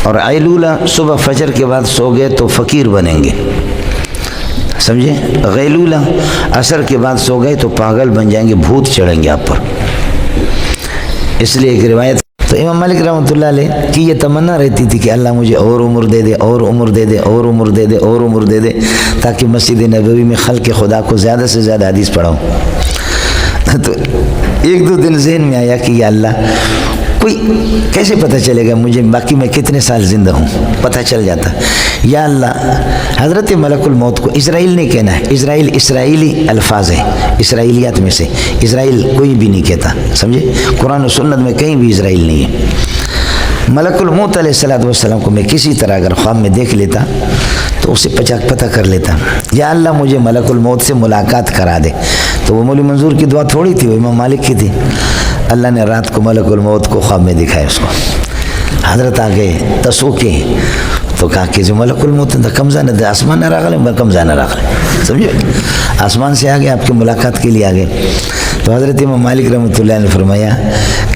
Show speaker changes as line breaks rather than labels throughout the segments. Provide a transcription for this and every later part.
اور عیلولہ صبح فجر کے بعد سو گئے تو فقیر بنیں گے، سمجھے؟ غیلولہ عصر کے بعد سو گئے تو پاگل بن جائیں گے، بھوت چڑھیں گے آپ پر۔ اس لیے ایک روایت، تو امام مالک رحمۃ اللہ علیہ کی یہ تمنا رہتی تھی کہ اللہ مجھے اور عمر دے دے، اور عمر دے دے، اور عمر دے دے، اور عمر دے دے، تاکہ مسجد نبوی میں خلق خدا کو زیادہ سے زیادہ حدیث پڑھاؤں۔ تو ایک دو دن ذہن میں آیا کہ یا اللہ، کوئی کیسے پتہ چلے گا مجھے باقی میں کتنے سال زندہ ہوں؟ پتہ چل جاتا۔ یا اللہ، حضرت ملک الموت کو اسرائیل نہیں کہنا ہے، اسرائیل اسرائیلی الفاظ ہے، اسرائیلیات میں سے اسرائیل کوئی بھی نہیں کہتا، سمجھے؟ قرآن و سنت میں کہیں بھی اسرائیل نہیں ہے۔ ملک الموت علیہ الصلوۃ والسلام کو میں کسی طرح اگر خواب میں دیکھ لیتا تو اسے پتہ کر لیتا، یا اللہ مجھے ملک الموت سے ملاقات کرا دے۔ تو وہ مولی منظور کی دعا تھوڑی تھی، وہ امام مالک کی تھی۔ اللہ نے رات کو ملک الموت کو خواب میں دکھایا اس کو۔ حضرت آگے تسو کے تو کہا کہ جو ملک الموت کمزانہ دے آسمان نہ راغلے، کمزانہ راغلے، سمجھے؟ آسمان سے آگے آپ کی ملاقات کے لیے آگے۔ تو حضرت امام مالک رحمۃ اللہ نے فرمایا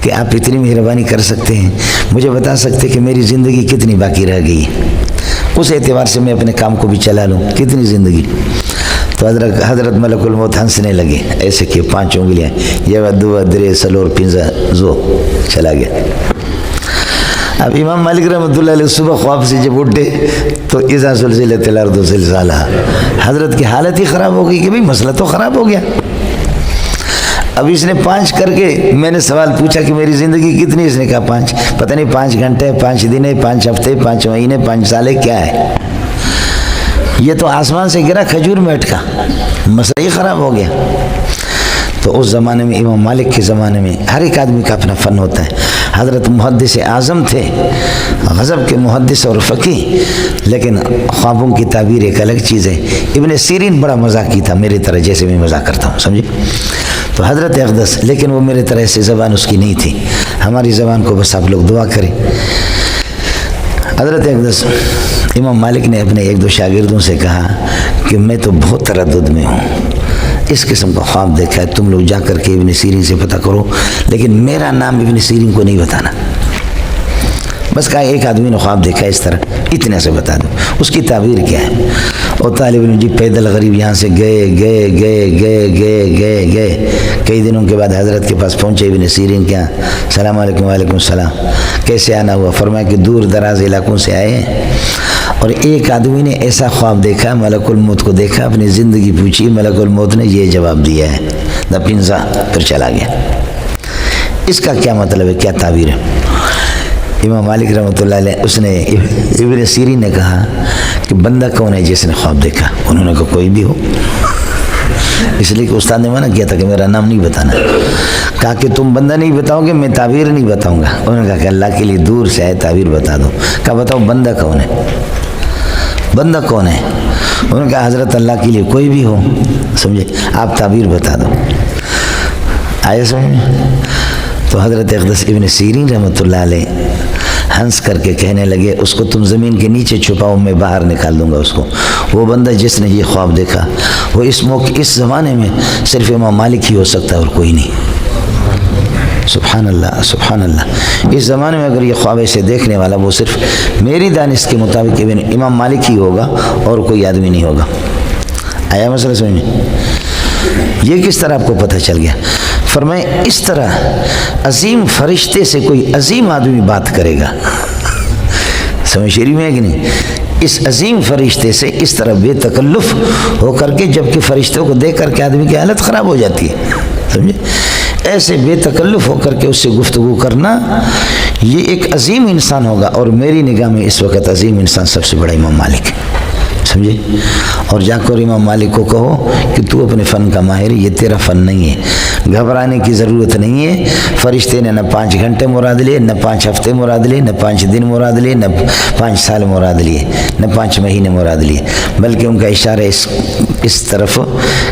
کہ آپ اتنی مہربانی کر سکتے ہیں، مجھے بتا سکتے کہ میری زندگی کتنی باقی رہ گئی ہے، اس اعتبار سے میں اپنے کام کو بھی چلا لوں، کتنی زندگی؟ تو حضرت ملک الموت ہنسنے لگے، ایسے کہ 5 انگلیاں، یہ دو درے سلور پنزا زو، چلا گیا۔ اب امام مالک رحمۃ اللہ علیہ صبح خواب سے جب اٹھے تو اذا زلزلت الارض زلزالہا، حضرت کی حالت ہی خراب ہو گئی کہ بھئی مسئلہ تو خراب ہو گیا۔ اب اس نے 5 کر کے، میں نے سوال پوچھا کہ میری زندگی کتنی؟ اس نے کہا 5، پتہ نہیں 5 گھنٹے، 5 دن، 5 ہفتے، 5 مہینے، 5 سال کیا ہے؟ یہ تو آسمان سے گرا کھجور میں اٹکا، مسئلہ ہی خراب ہو گیا۔ تو اس زمانے میں امام مالک کے زمانے میں ہر ایک آدمی کا اپنا فن ہوتا ہے۔ حضرت محدث اعظم تھے، غضب کے محدث اور فقیہ، لیکن خوابوں کی تعبیر ایک الگ چیز ہے۔ ابن سیرین بڑا مذاقی تھا، میری طرح جیسے میں مذاق کرتا ہوں، سمجھے؟ تو حضرت اقدس، لیکن وہ میرے طرح ایسی زبان اس کی نہیں تھی۔ ہماری زبان کو بس آپ لوگ دعا کریں۔ حضرت اقدس امام مالک نے اپنے 1-2 شاگردوں سے کہا کہ میں تو بہت تردد میں ہوں، اس قسم کا خواب دیکھا ہے، تم لوگ جا کر کے ابن سیرین سے پتہ کرو، لیکن میرا نام ابن سیرین کو نہیں بتانا۔ بس کہا ایک آدمی نے خواب دیکھا اس طرح، اتنے سے بتا دو اس کی تعبیر کیا ہے۔ اور طالب علم جی پیدل غریب یہاں سے گئے، کئی دنوں کے بعد حضرت کے پاس پہنچے ابن سیرین کیا، السلام علیکم۔ وعلیکم السلام، کیسے آنا ہوا؟ فرمایا کہ دور دراز علاقوں سے آئے ہیں، اور ایک آدمی نے ایسا خواب دیکھا، ملک الموت کو دیکھا، اپنی زندگی پوچھی، ملک الموت نے یہ جواب دیا ہے، دا پنزا، پھر چلا گیا۔ اس کا کیا مطلب ہے، کیا تعبیر ہے؟ امام مالک رحمۃ اللہ علیہ، اس نے ابن سیرین نے کہا کہ بندہ کون ہے جس نے خواب دیکھا؟ انہوں نے کہا کوئی بھی ہو، اس لیے کہ استاد نے منع کیا تھا کہ میرا نام نہیں بتانا۔ کہا کہ تم بندہ نہیں بتاؤ گے، میں تعبیر نہیں بتاؤں گا۔ انہوں نے کہا کہ اللہ کے لیے دور سے آئے تعبیر بتا دو۔ کہا بتاؤ بندہ کون ہے، بندہ کون ہے؟ انہوں نے کہا حضرت اللہ کے لیے کوئی بھی ہو، سمجھے، آپ تعبیر بتا دو۔ آئے سمجھ میں؟ تو حضرت اقدس ابن سیرین رحمۃ اللہ علیہ ہنس کر کے کہنے لگے، اس کو تم زمین کے نیچے چھپاؤ، میں باہر نکال دوں گا اس کو۔ وہ بندہ جس نے یہ خواب دیکھا، وہ اس موقع، اس زمانے میں صرف امام مالک ہی ہو سکتا ہے اور کوئی نہیں۔ سبحان اللہ، سبحان اللہ۔ اس زمانے میں اگر یہ خواب ایسے دیکھنے والا، وہ صرف میری دانش کے مطابق امام مالک ہی ہوگا اور کوئی آدمی نہیں ہوگا۔ آیا مسئلہ سمجھ میں؟ یہ کس طرح آپ کو پتہ چل گیا؟ فرمائے اس طرح عظیم فرشتے سے کوئی عظیم آدمی بات کرے گا، سمجھ شریف میں ہے کہ نہیں؟ اس عظیم فرشتے سے اس طرح بے تکلف ہو کر کے، جبکہ فرشتوں کو دیکھ کر کے آدمی کی حالت خراب ہو جاتی ہے، سمجھے؟ ایسے بے تکلف ہو کر کے اس سے گفتگو کرنا، یہ ایک عظیم انسان ہوگا۔ اور میری نگاہ میں اس وقت عظیم انسان سب سے بڑا امام مالک ہے، سمجھے؟ اور جا کر امام مالک کو کہو کہ تو اپنے فن کا ماہر ہے، یہ تیرا فن نہیں ہے، گھبرانے کی ضرورت نہیں ہے۔ فرشتے نے نہ 5 گھنٹے مراد لیے، نہ 5 ہفتے مراد لیے، نہ 5 دن مراد لیے، نہ 5 سال مراد لیے، نہ 5 مہینے مراد لیے، بلکہ ان کا اشارہ اس طرف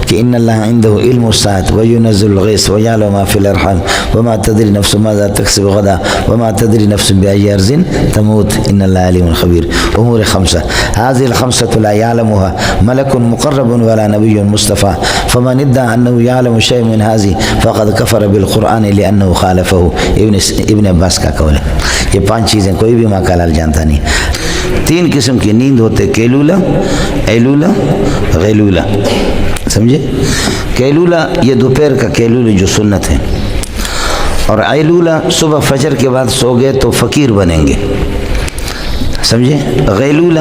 کہ ان اللہ عنده علم الساعۃ وینزل الغیث ویعلم ما فی الارحام وما تدری نفس ماذا تکسب غدا وما تدری نفس بأی ارض تموت ان اللہ علیم خبیر. امور خمسہ هذه الخمسة لا يعلمها ملک مقرب ولا نبی مصطفى فمن ادعى انه يعلم شيء من هذه فقد كفر بالقرآن لانه خالفه. ابن عباس کا قول ہے. یہ 5 چیزیں کوئی بھی ماں کا لال جانتا نہیں. 3 قسم کی نیند ہوتے کیلولہ، ایلولہ، غیلولہ. سمجھے؟ کیلولہ یہ دوپہر کا کیلولہ جو سنت ہے، اور ایلولہ صبح فجر کے بعد سو گئے تو فقیر بنیں گے. سمجھے؟ غیلولہ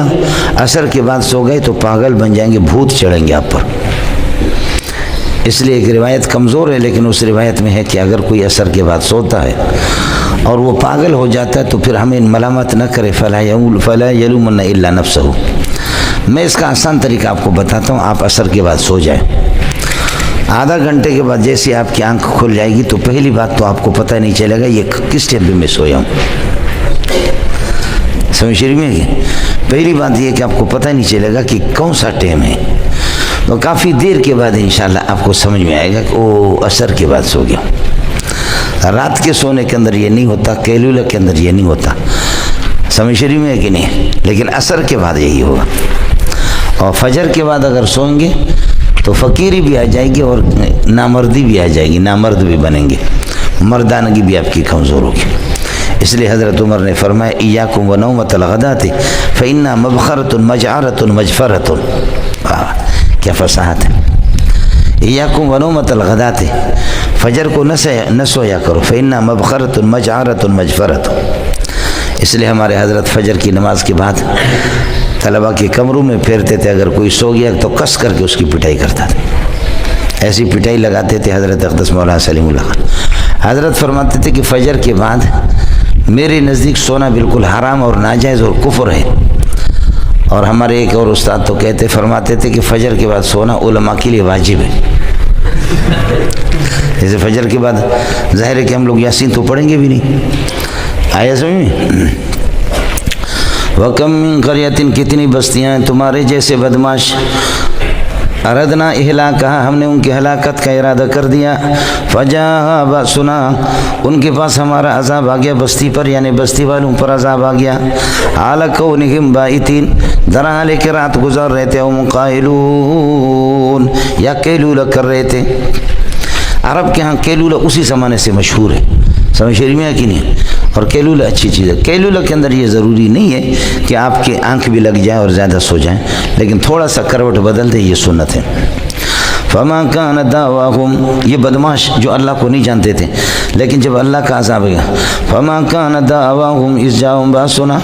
عصر کے بعد سو گئے تو پاگل بن جائیں گے، بھوت چڑھیں گے آپ پر. اس لیے ایک روایت کمزور ہے، لیکن اس روایت میں ہے کہ اگر کوئی عصر کے بعد سوتا ہے اور وہ پاگل ہو جاتا ہے تو پھر ہمیں ملامت نہ کرے، فلا یلومن الا نفسہ. میں اس کا آسان طریقہ آپ کو بتاتا ہوں. آپ عصر کے بعد سو جائیں، آدھا گھنٹے کے بعد جیسے آپ کی آنکھ کھل جائے گی تو پہلی بات تو آپ کو پتہ نہیں چلے گا یہ کس ٹائم پہ میں سویا ہوں. سمجھ شریف میں کہ پہلی بات یہ کہ آپ کو پتہ نہیں چلے گا کہ کون سا ٹائم ہے. تو کافی دیر کے بعد انشاءاللہ آپ کو سمجھ میں آئے گا کہ وہ عصر کے بعد سو گیا. رات کے سونے کے اندر یہ نہیں ہوتا، کیلولہ کے اندر یہ نہیں ہوتا. سمجھ شریف میں ہے کہ نہیں؟ لیکن عصر کے بعد یہی ہوگا. اور فجر کے بعد اگر سوئیں گے تو فقیری بھی آ جائے گی اور نامردی بھی آ جائے گی، نامرد بھی بنیں گے، مردانگی بھی آپ کی کمزور ہوگی. اس لیے حضرت عمر نے فرمایا ایاکم ونومۃ الغداۃ فإنها مبخرۃ مجعرۃ مجفرۃ. کیا فصاحت ہے. ایاکم ونومۃ الغداۃ، فجر کو نہ سویا کرو، فإنها مبخرۃ مجعرۃ مجفرۃ. اس لیے ہمارے حضرت فجر کی نماز کے بعد طلبہ کے کمروں میں پھیرتے تھے، اگر کوئی سو گیا تو کس کر کے اس کی پٹائی کرتا تھا. ایسی پٹائی لگاتے تھے حضرت اقدس مولانا سلیم اللہ خان. حضرت فرماتے تھے کہ فجر کے بعد میرے نزدیک سونا بالکل حرام اور ناجائز اور کفر ہے. اور ہمارے ایک اور استاد تو فرماتے تھے کہ فجر کے بعد سونا علماء کے لیے واجب ہے. جیسے فجر کے بعد ظاہر ہے کہ ہم لوگ یاسین تو پڑھیں گے بھی نہیں. آیا سمجھ میں؟ وَكَمْ مِنْ قَرْيَةٍ کتنی بستیاں ہیں تمہارے جیسے بدماش، اردنا اہلاکہا ہم نے ان کی ہلاکت کا ارادہ کر دیا، فجاء بأسنا ان کے پاس ہمارا عذاب آ گیا، بستی پر یعنی بستی والوں پر عذاب آ گیا. عَلَى كَوْنِهِمْ بَائِتِينَ درا لے کے رات گزار رہے تھے، ہم قائلون یا کیلولہ کر رہے تھے. عرب کے ہاں کیلولہ اسی زمانے سے مشہور ہے. سمجھ شریف میں ہے کہ نہیں؟ اور کیلولہ اچھی چیز ہے. کیلولہ کے اندر یہ ضروری نہیں ہے کہ آپ کی آنکھ بھی لگ جائے اور زیادہ سو جائیں، لیکن تھوڑا سا کروٹ بدل دے، یہ سنت ہے. فما کان دعواہم، یہ بدماش جو اللہ کو نہیں جانتے تھے، لیکن جب اللہ کا عذاب گیا، فما کان دعواہم اذ جاءہم باسنا،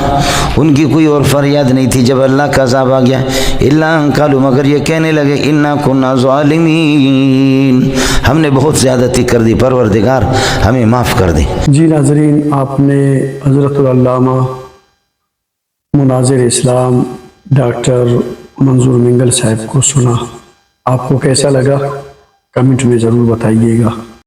ان کی کوئی اور فریاد نہیں تھی جب اللہ کا عذاب آ گیا، الا ان قالوا مگر یہ کہنے لگے انا کنا ظالمین، ہم نے بہت زیادتی کر دی، پروردگار ہمیں معاف کر دے.
جی ناظرین، آپ نے حضرت العلامہ مناظر اسلام ڈاکٹر منظور منگل صاحب کو سنا. آپ کو کیسا لگا کمنٹ میں ضرور بتائیے گا.